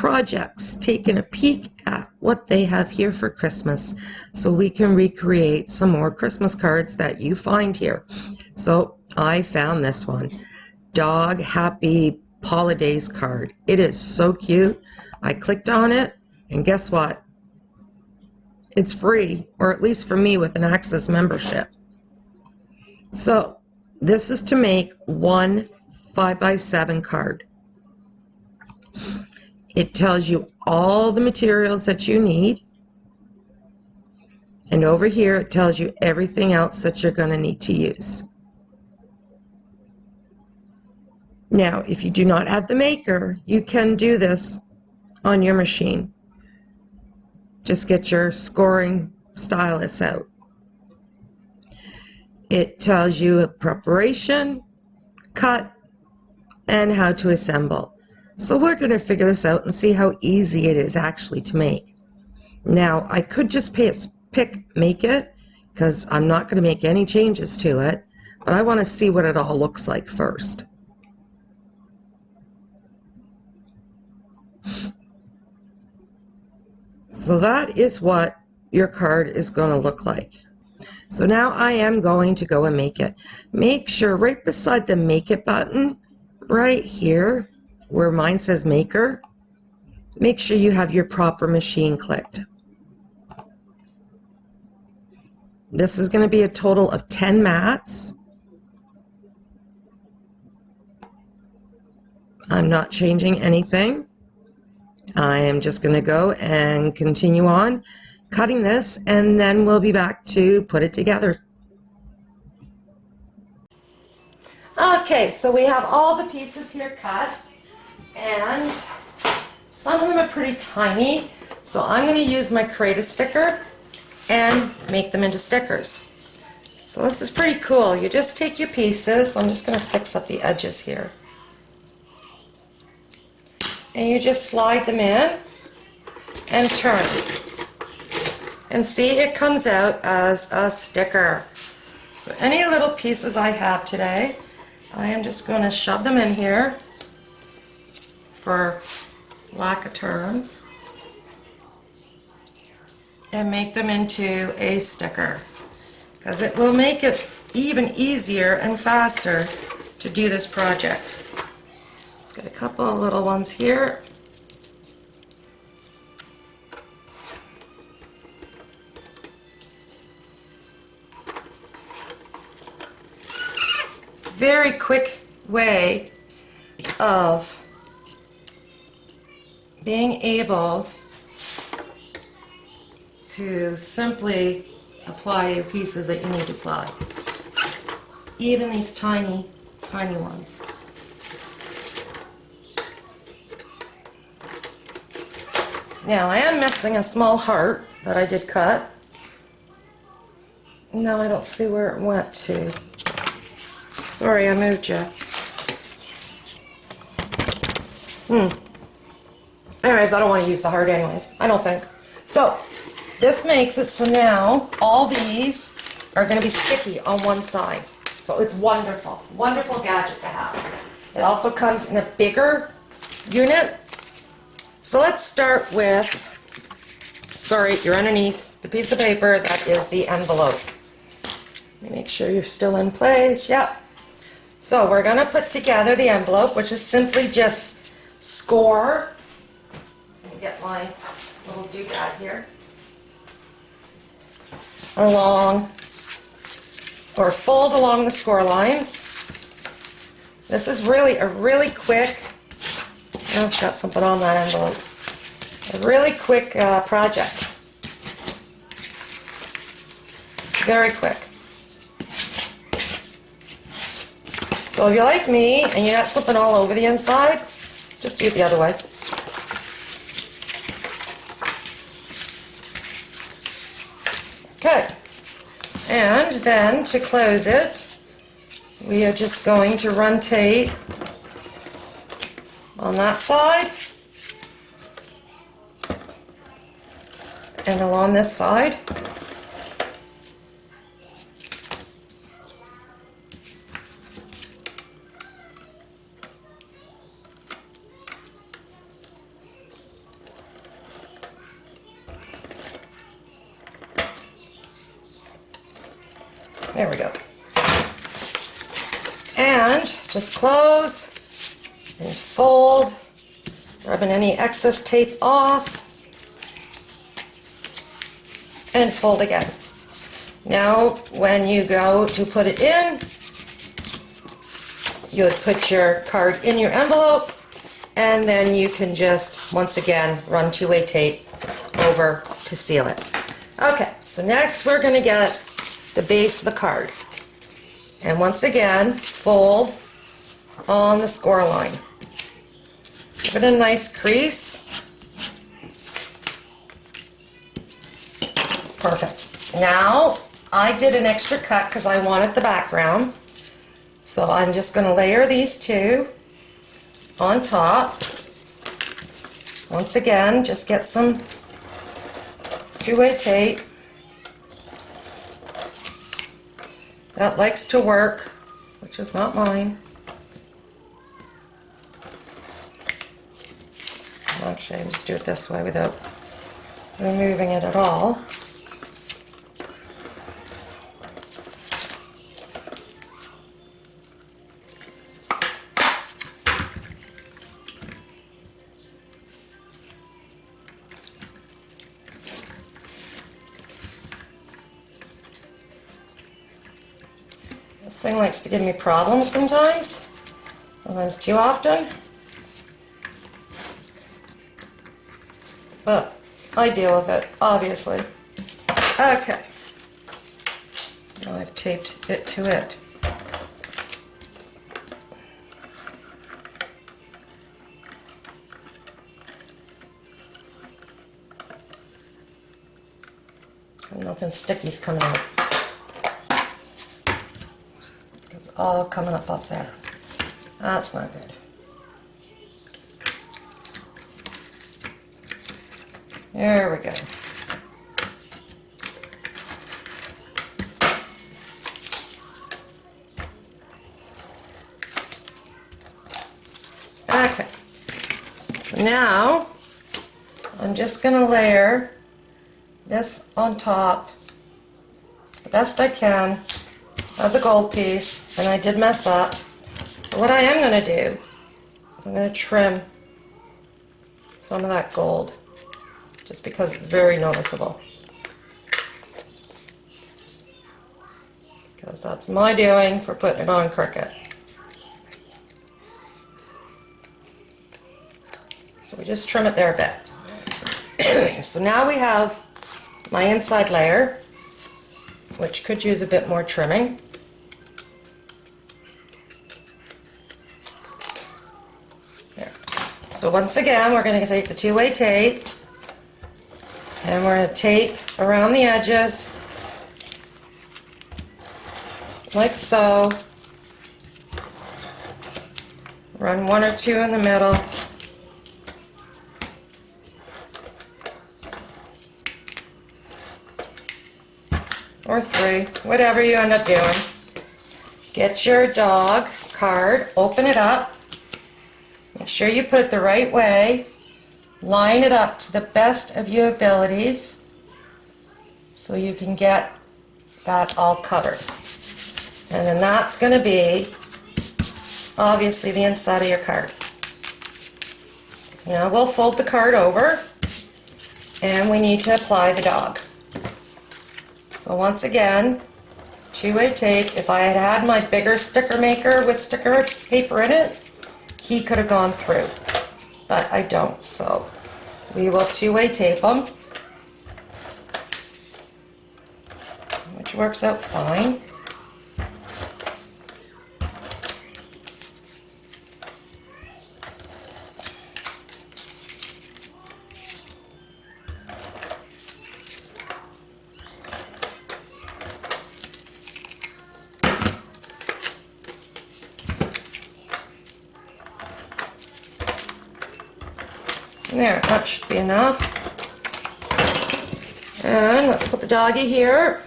projects, taking a peek at what they have here for Christmas so we can recreate some more Christmas cards that you find here. So I found this one, Dog Happy Holidays card. It is so cute. I clicked on it, and guess what? It's free, or at least for me with an Access membership. So this is to make one 5x7 card. It tells you all the materials that you need, and over here it tells you everything else that you're going to need to use. Now, if you do not have the maker, you can do this on your machine. Just get your scoring stylus out. It tells you a preparation, cut, and how to assemble. So we're going to figure this out and see how easy it is actually to make. Now, I could just pick make it, because I'm not going to make any changes to it, but I want to see what it all looks like first. So that is what your card is going to look like. So now I am going to go and make it. Make sure right beside the Make It button, right here, where mine says Maker, make sure you have your proper machine clicked. This is going to be a total of 10 mats. I'm not changing anything. I am just going to go and continue on cutting this, and then we'll be back to put it together. Okay, so we have all the pieces here cut, and some of them are pretty tiny, so I'm going to use my Create a Sticker and make them into stickers. So this is pretty cool. You just take your pieces, I'm just going to fix up the edges here, and you just slide them in and turn. And see, it comes out as a sticker. So any little pieces I have today, I am just going to shove them in here, for lack of terms, and make them into a sticker, because it will make it even easier and faster to do this project. Let's get a couple of little ones here. Very quick way of being able to simply apply your pieces that you need to apply. Even these tiny, tiny ones. Now I am missing a small heart that I did cut. No, I don't see where it went to. Sorry, I moved you. Anyways, I don't want to use the heart anyways. I don't think. So, this makes it so now all these are going to be sticky on one side. So it's wonderful. Wonderful gadget to have. It also comes in a bigger unit. So let's start with, sorry, you're underneath the piece of paper. That is the envelope. Let me make sure you're still in place. Yep. So we're going to put together the envelope, which is simply just score. Let me get my little doodad here. Along, or fold along the score lines. This is really a really quick, oh, I've got something on that envelope. A really quick project. Very quick. So if you're like me and you're not slipping all over the inside, just do it the other way. Okay. And then to close it, we are just going to run tape on that side and along this side. There we go. And just close and fold, rubbing any excess tape off, and fold again. Now, when you go to put it in, you would put your card in your envelope, and then you can just, once again, run two-way tape over to seal it. Okay, so next we're going to get the base of the card. And once again, fold on the score line. Give it a nice crease. Perfect. Now, I did an extra cut because I wanted the background. So I'm just going to layer these two on top. Once again, just get some two-way tape. That likes to work, which is not mine. Actually, I just do it this way without removing it at all. This thing likes to give me problems sometimes too often, but I deal with it, obviously. Okay, now I've taped it to it. And nothing sticky's coming out. All coming up there. That's not good. There we go. Okay. So now I'm just going to layer this on top the best I can of the gold piece, and I did mess up. So what I am going to do is I'm going to trim some of that gold, just because it's very noticeable. Because that's my doing for putting it on crooked. So we just trim it there a bit. So now we have my inside layer, which could use a bit more trimming. There. So once again, we're going to take the two-way tape, and we're going to tape around the edges, like so. Run one or two in the middle. Or three, whatever you end up doing. Get your dog card, open it up, make sure you put it the right way, line it up to the best of your abilities so you can get that all covered. And then that's going to be obviously the inside of your card. So now we'll fold the card over, and we need to apply the dog. So once again, two-way tape. If I had had my bigger sticker maker with sticker paper in it, he could have gone through, but I don't. So we will two-way tape them, which works out fine. There, that should be enough. And let's put the doggy here.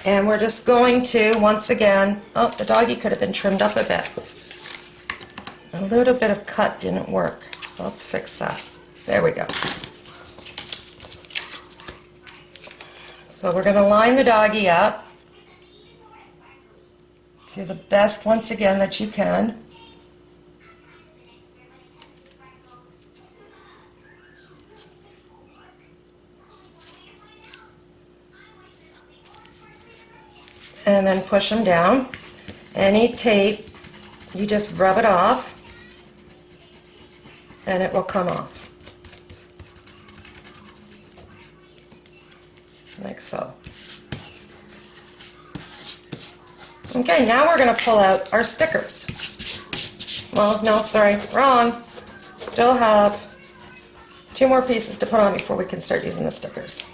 And we're just going to, once again, oh, the doggy could have been trimmed up a bit. A little bit of cut didn't work, so let's fix that. There we go. So we're going to line the doggy up to the best, once again, that you can. And then push them down. Any tape, you just rub it off and it will come off. Like so. Okay, now we're going to pull out our stickers. Well, no, sorry, wrong. Still have 2 more pieces to put on before we can start using the stickers.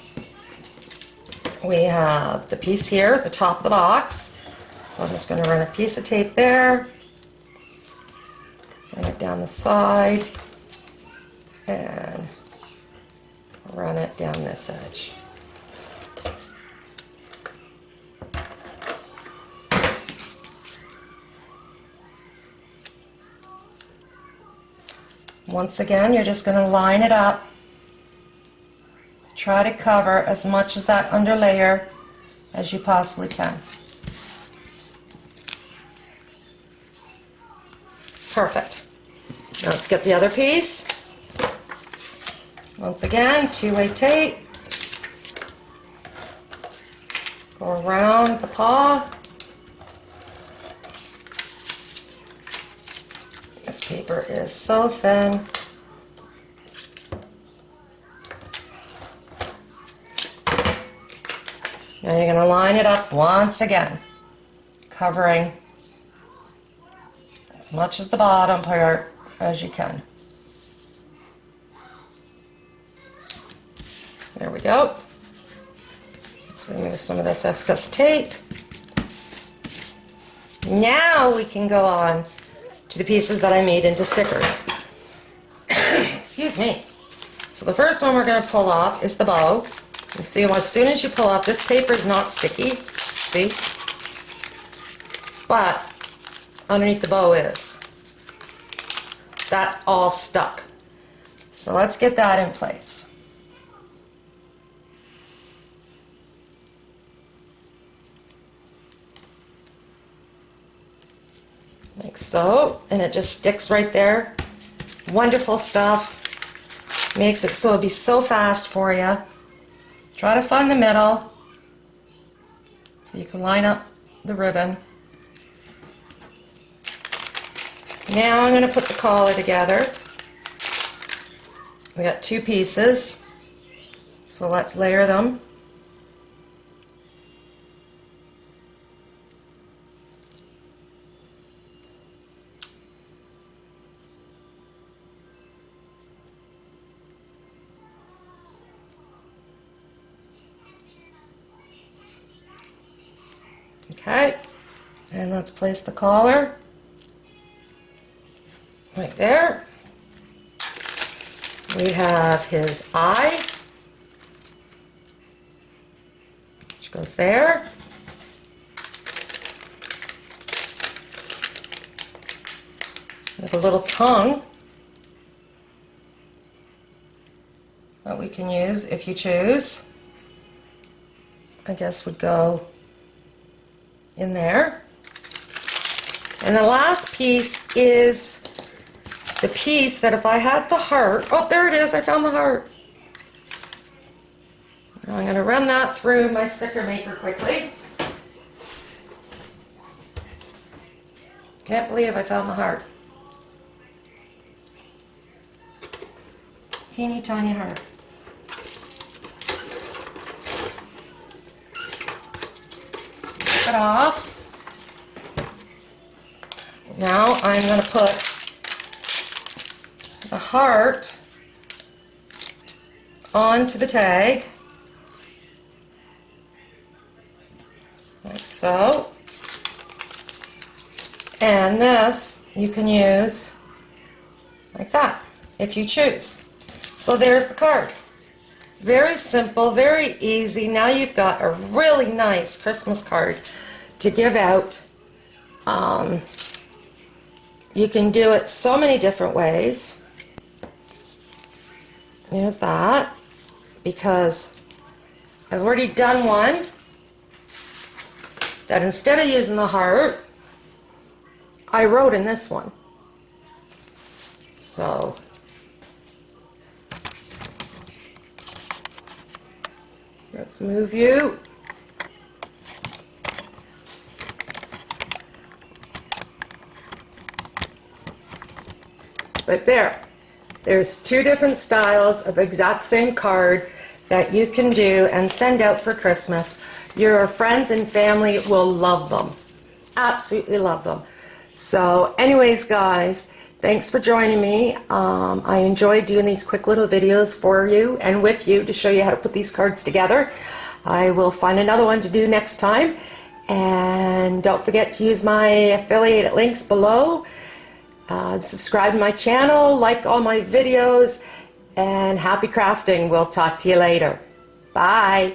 We have the piece here at the top of the box. So I'm just going to run a piece of tape there, run it down the side, and run it down this edge. Once again, you're just going to line it up. Try to cover as much of that under layer as you possibly can. Perfect. Now let's get the other piece. Once again, 2-way tape. Go around the paw. This paper is so thin. Now you're going to line it up once again, covering as much as the bottom part as you can. There we go. Let's remove some of this excess tape. Now we can go on to the pieces that I made into stickers. Excuse me. So the first one we're going to pull off is the bow. You see, as soon as you pull off, this paper is not sticky, see? But underneath the bow is. That's all stuck. So let's get that in place. Like so, and it just sticks right there. Wonderful stuff. Makes it so it'll be so fast for you. Try to find the middle so you can line up the ribbon. Now I'm going to put the collar together. We got 2 pieces, so let's layer them. Okay, and let's place the collar right there. We have his eye, which goes there. We have a little tongue that we can use if you choose. I guess would go in there. And the last piece is the piece that if I had the heart, oh, there it is, I found the heart. Now I'm going to run that through my sticker maker quickly. Can't believe I found the heart. Teeny tiny heart. It off. Now I'm going to put the heart onto the tag, like so. And this you can use like that if you choose. So there's the card. Very simple, very easy. Now you've got a really nice Christmas card to give out. You can do it so many different ways. There's that, because I've already done one that instead of using the heart, I wrote in this one. So let's move you. But there's two different styles of the exact same card that you can do and send out for Christmas. Your friends and family will love them. Absolutely love them. So anyways, guys, thanks for joining me. I enjoy doing these quick little videos for you and with you to show you how to put these cards together. I will find another one to do next time. And don't forget to use my affiliate links below. Subscribe to my channel, like all my videos, and happy crafting. We'll talk to you later. Bye.